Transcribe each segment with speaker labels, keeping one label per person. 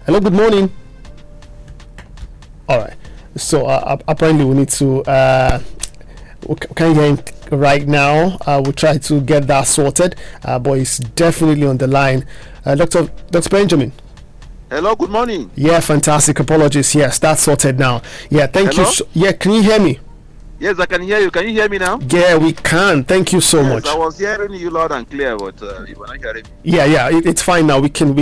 Speaker 1: Hello, good morning. All right. So apparently we need to we can't hear him right now. We'll try to get that sorted. But he's definitely on the line. Dr. Benjamin.
Speaker 2: Hello, good morning.
Speaker 1: Yeah, fantastic. Apologies. Yes, that's sorted now. Yeah, thank
Speaker 2: Hello?
Speaker 1: you. Yeah, can you hear me?
Speaker 2: Yes, I can hear you. Can you hear me now?
Speaker 1: Yeah, we can. Thank you so much.
Speaker 2: I was hearing you loud and clear, but you were not hearing me.
Speaker 1: Yeah, it's fine now. We can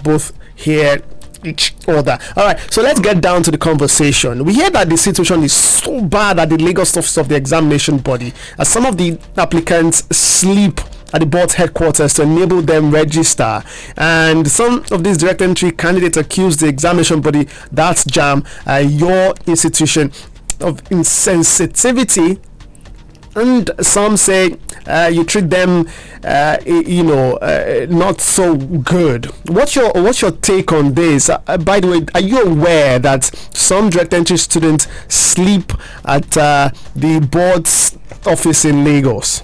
Speaker 1: both hear each other. All right, so let's get down to the conversation. We hear that the situation is so bad at the Lagos office of the examination body, as some of the applicants sleep at the board's headquarters to enable them register, and some of these direct entry candidates accuse the examination body, that's Jamb, your institution, of insensitivity, and some say you treat them not so good. What's your take on this? By the way, are you aware that some direct entry students sleep at the board's office in Lagos?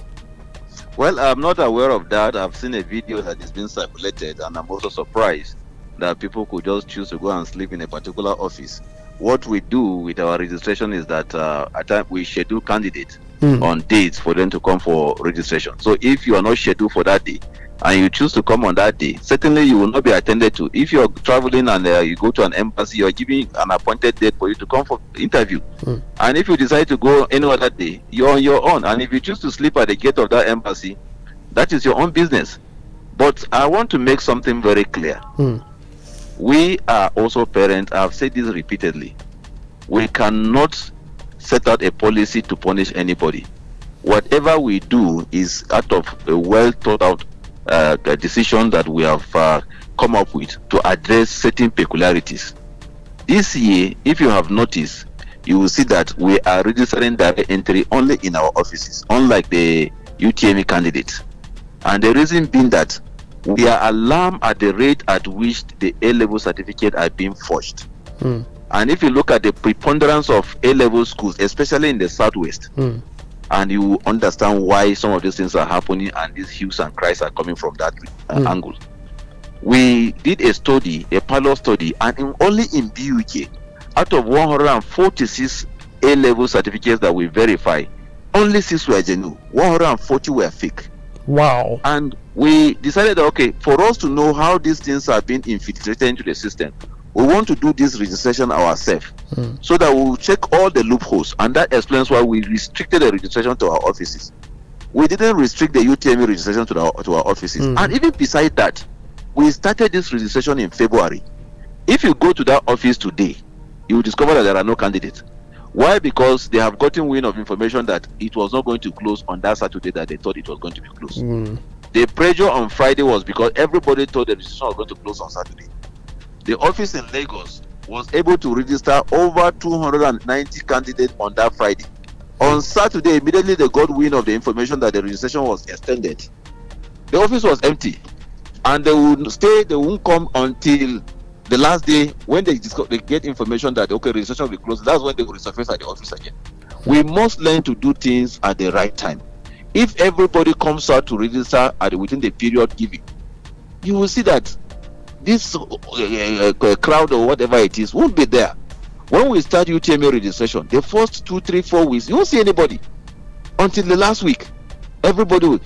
Speaker 2: Well, I'm not aware of that. I've seen a video that is being circulated, and I'm also surprised that people could just choose to go and sleep in a particular office. What we do with our registration is that at times we schedule candidates on dates for them to come for registration. So if you are not scheduled for that day and you choose to come on that day, certainly you will not be attended to. If you're traveling and you go to an embassy, you're giving an appointed date for you to come for interview. And if you decide to go any other day, you're on your own. And if you choose to sleep at the gate of that embassy, that is your own business. But I want to make something very clear. We are also parents. I've said this repeatedly. We cannot set out a policy to punish anybody. Whatever we do is out of a well thought out decision that we have come up with to address certain peculiarities. This year, if you have noticed, you will see that we are registering direct entry only in our offices, unlike the UTME candidates. And the reason being that we are alarmed at the rate at which the A-level certificate are being forged. And if you look at the preponderance of A-level schools, especially in the Southwest, and you understand why some of these things are happening and these hues and cries are coming from that angle. We did a study, a pilot study, and only in BUK, out of 146 A-level certificates that we verify, only 6 were genuine, 140 were fake.
Speaker 1: Wow.
Speaker 2: And we decided that, okay, for us to know how these things are being infiltrated into the system, we want to do this registration ourselves, so that we will check all the loopholes. And that explains why we restricted the registration to our offices. We didn't restrict the UTME registration to our offices. And even beside that, we started this registration in February. If you go to that office today, you will discover that there are no candidates. Why? Because they have gotten wind of information that it was not going to close on that Saturday that they thought it was going to be closed. The pressure on Friday was because everybody thought the registration was going to close on Saturday. The office in Lagos was able to register over 290 candidates on that Friday. On Saturday, immediately they got wind of the information that the registration was extended. The office was empty, and they would stay, they won't come until the last day when they get information that, okay, registration will be closed. That's when they will resurface at the office again. We must learn to do things at the right time. If everybody comes out to register within the period given, you will see that this crowd or whatever it is won't be there. When we start UTME registration, the first 2, 3, 4 weeks, you won't see anybody until the last week.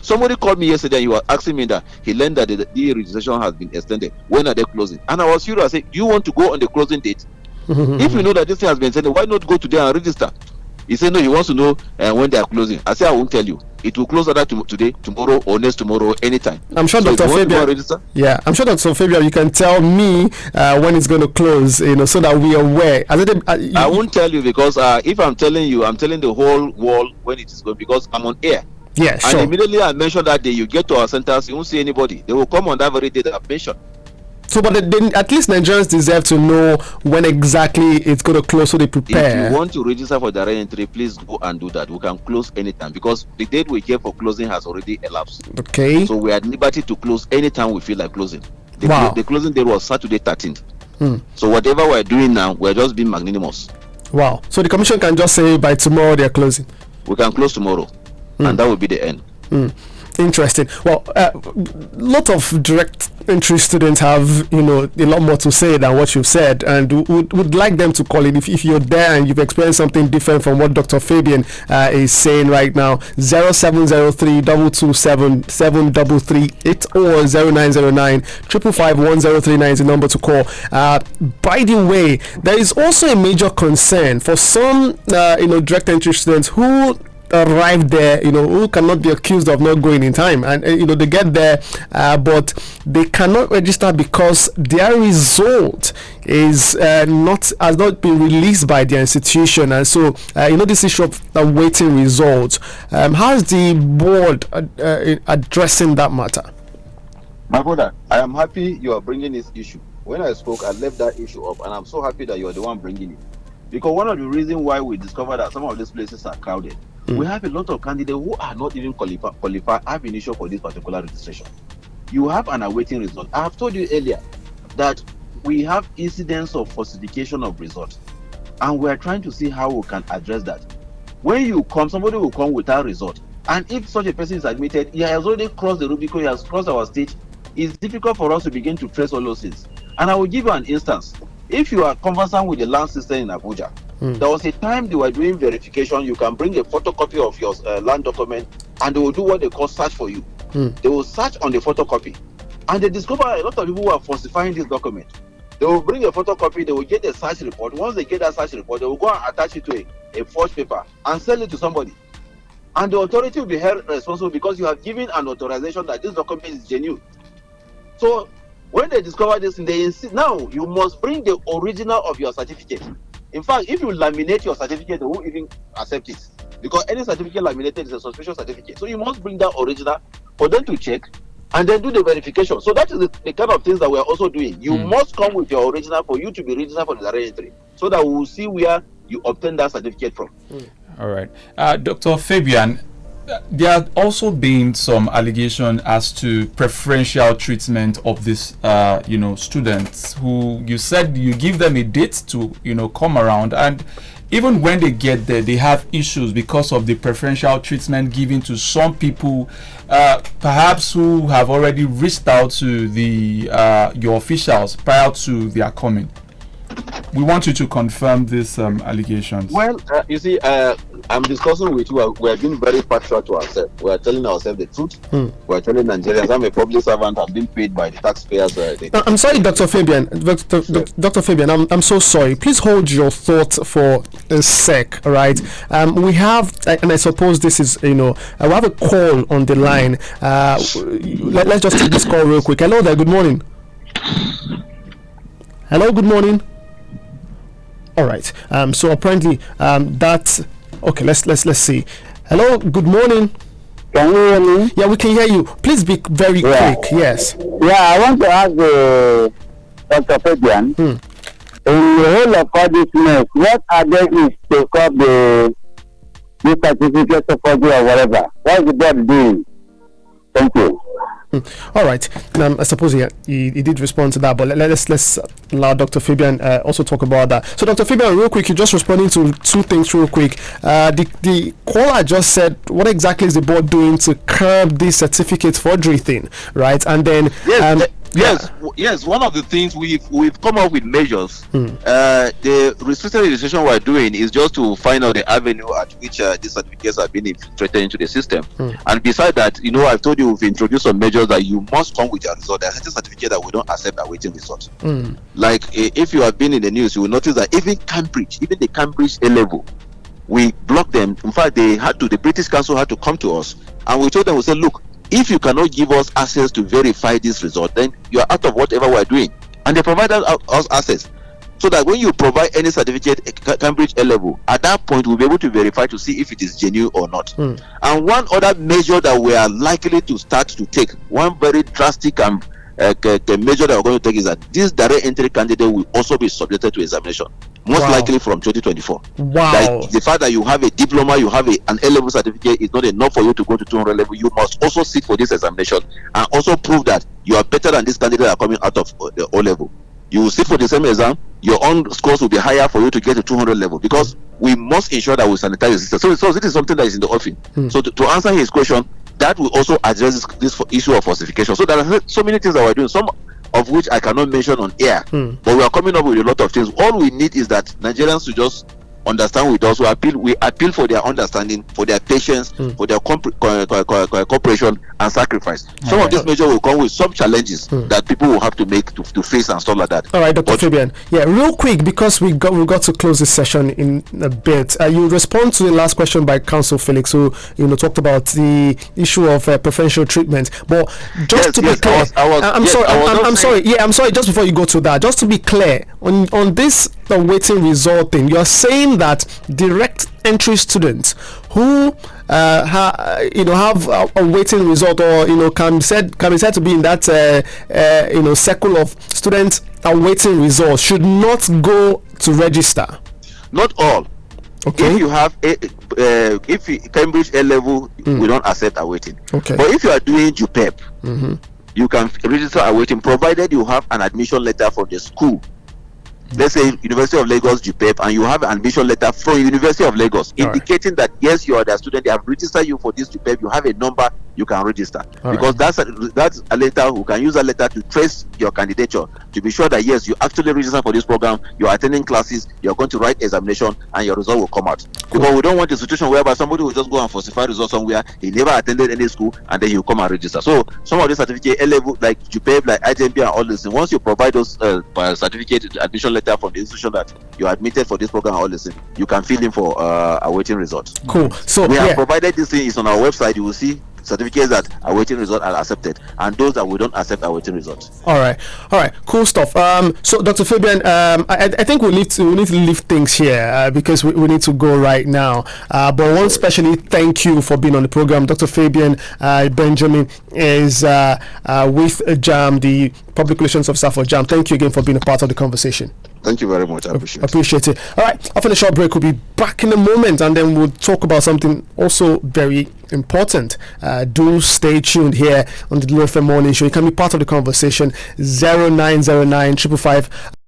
Speaker 2: Somebody called me yesterday and he was asking me that he learned that the registration has been extended. When are they closing? And I was curious. I said, do you want to go on the closing date? If you know that this thing has been extended, why not go today and register? He said no, he wants to know when they are closing. I said I won't tell you. It will close either today, tomorrow, or next tomorrow, anytime.
Speaker 1: I'm sure
Speaker 2: so
Speaker 1: Dr. Fabian. Yeah, I'm sure Dr. Fabian, you can tell me when it's going to close, so that we are aware.
Speaker 2: I won't tell you because if I'm telling you, I'm telling the whole world when it is going, because I'm on air.
Speaker 1: Yeah, sure.
Speaker 2: And immediately I mentioned that day, you get to our centers, you won't see anybody. They will come on that very day that I've mentioned.
Speaker 1: So, but then at least Nigerians deserve to know when exactly it's going to close, so they prepare.
Speaker 2: If you want to register for direct entry, please go and do that. We can close anytime because the date we gave for closing has already elapsed.
Speaker 1: Okay.
Speaker 2: So we are at liberty to close anytime we feel like closing. The closing date was Saturday 13th. So whatever we're doing now, we're just being magnanimous.
Speaker 1: Wow. So the commission can just say by tomorrow they're closing.
Speaker 2: We can close tomorrow, and that will be the end.
Speaker 1: Interesting. Well, lot of direct entry students have, a lot more to say than what you've said, and would like them to call in if you're there and you've experienced something different from what Dr. Fabian is saying right now. 0703 227 7338 or 0909 555 1039 is the number to call. By the way, there is also a major concern for some, direct entry students who arrive there, who cannot be accused of not going in time, and they get there, but they cannot register because their result has not been released by the institution, and so this issue of awaiting results. How is the board addressing that matter?
Speaker 2: My brother, I am happy you are bringing this issue. When I spoke, I left that issue up, and I'm so happy that you are the one bringing it, because one of the reasons why we discovered that some of these places are crowded. We have a lot of candidates who are not even qualified, have initial for this particular registration. You have an awaiting result. I have told you earlier that we have incidents of falsification of results, and we are trying to see how we can address that. When you come, somebody will come without result, and if such a person is admitted, he has already crossed the Rubicon, he has crossed our stage. It's difficult for us to begin to trace all those things. And I will give you an instance. If you are conversant with the land system in Abuja, there was a time they were doing verification. You can bring a photocopy of your land document, and they will do what they call search for you. They will search on the photocopy, and they discover a lot of people who are falsifying this document. They will bring a photocopy, they will get a search report. Once they get that search report, they will go and attach it to a forged paper and sell it to somebody. And the authority will be held responsible because you have given an authorization that this document is genuine. So when they discover this, they insist, now you must bring the original of your certificate. In fact, if you laminate your certificate, they won't even accept it, because any certificate laminated is a suspicious certificate. So you must bring that original for them to check and then do the verification. So that is the kind of things that we are also doing. You must come with your original for you to be registered for the direct entry, so that we will see where you obtain that certificate from.
Speaker 3: All right. Dr. Fabian, there have also been some allegation as to preferential treatment of these students who you said you give them a date to come around, and even when they get there they have issues because of the preferential treatment given to some people, perhaps who have already reached out to your officials prior to their coming. We want you to confirm these allegations.
Speaker 2: Well, you see, I'm discussing with you. We are being very partial to ourselves. We are telling ourselves the truth. We are telling Nigerians. I'm a public servant. I've been paid by the taxpayers.
Speaker 1: I'm sorry, Dr. Fabian. Dr. Fabian, I'm so sorry. Please hold your thought for a sec. All right. We have, and I suppose this is, we have a call on the line. Let's just take this call real quick. Hello there. Good morning. Hello. Good morning. All right. So apparently, that's okay. Let's see. Hello. Good morning.
Speaker 4: Can you hear me?
Speaker 1: Yeah, we can hear you. Please be very quick. Yes.
Speaker 4: Yeah, I want to ask Dr. Fabian. In the whole of all this mess, what are they is to call the certificate of forgery or whatever? What is the board doing? Thank you.
Speaker 1: All right. I suppose he did respond to that, but let's allow Dr. Fabian also talk about that. So, Dr. Fabian, real quick, you're just responding to two things real quick. The caller just said, what exactly is the board doing to curb this certificate forgery thing, right? And then
Speaker 2: yes. One of the things we've come up with measures. The restricted registration we're doing is just to find out the avenue at which these certificates have been infiltrated into the system. And besides that, I've told you we've introduced some measures that you must come with your result. There's a certificate that we don't accept awaiting results. Like if you have been in the news, you will notice that even the Cambridge A level, we blocked them. In fact, the British Council had to come to us, and we told them, we said, look, if you cannot give us access to verify this result, then you are out of whatever we're doing. And they provided us access, so that when you provide any certificate, Cambridge A level, at that point we'll be able to verify to see if it is genuine or not. And one other measure that we are likely to start to take, one very drastic measure that we're going to take, is that this direct entry candidate will also be subjected to examination, most likely from 2024. Like the fact that you have a diploma, you have an A-level certificate is not enough for you to go to 200 level. You must also sit for this examination and also prove that you are better than this candidate that are coming out of the O-level. You will sit for the same exam, your own scores will be higher for you to get to 200 level, because we must ensure that we sanitize the system. So this is something that is in the offing. So to answer his question, that will also address this issue of falsification. So there are so many things that we're doing, some of which I cannot mention on air, but we are coming up with a lot of things. All we need is that Nigerians to just understand with us. We appeal for their understanding, for their patience, for their cooperation and sacrifice. Some of these measures will come with some challenges that people will have to make to face and stuff like that.
Speaker 1: All right, Dr. Fabian. Yeah, real quick, because we got to close this session in a bit. You respond to the last question by Counsel Felix, who talked about the issue of preferential treatment. But just to be clear, I'm sorry. Yeah, I'm sorry. Just before you go to that, just to be clear on this awaiting result thing, you're saying that direct entry students who have a waiting result, or can be said to be in that circle of students awaiting results, should not go to register.
Speaker 2: Not all.
Speaker 1: Okay.
Speaker 2: If you have Cambridge A level, we don't accept awaiting.
Speaker 1: Okay.
Speaker 2: But if you are doing JUPEP, you can register awaiting, provided you have an admission letter from the school. Let's say University of Lagos JUPEP, and you have an admission letter from University of Lagos indicating that yes, you are the student, they have registered you for this JUPEP, you have a number, you can register. Because that's a letter, we can use that letter to trace your candidature, to be sure that yes, you actually register for this program, you are attending classes, you are going to write examination, and your result will come out. Because we don't want a situation whereby somebody will just go and falsify results somewhere, he never attended any school, and then he'll come and register. So some of these certificate A level, like JUPEP, like IJMB and all this things, once you provide those certificate admission letter from the institution that you are admitted for this program, all this thing, you can fill in for awaiting results.
Speaker 1: Cool. So
Speaker 2: we have provided this thing is on our website. You will see certificates that awaiting results are accepted, and those that we don't accept awaiting results.
Speaker 1: All right, cool stuff. So Dr. Fabian, I think we need to leave things here because we need to go right now. But one especially thank you for being on the program. Dr. Fabian Benjamin is with Jamb, the Public Relations Officer for Jamb. Thank you again for being a part of the conversation.
Speaker 2: Thank you very much. I
Speaker 1: appreciate it. All right, after the short break, we'll be back in a moment, and then we'll talk about something also very important. Do stay tuned here on the Blue FM Morning Show. You can be part of the conversation. 0909 555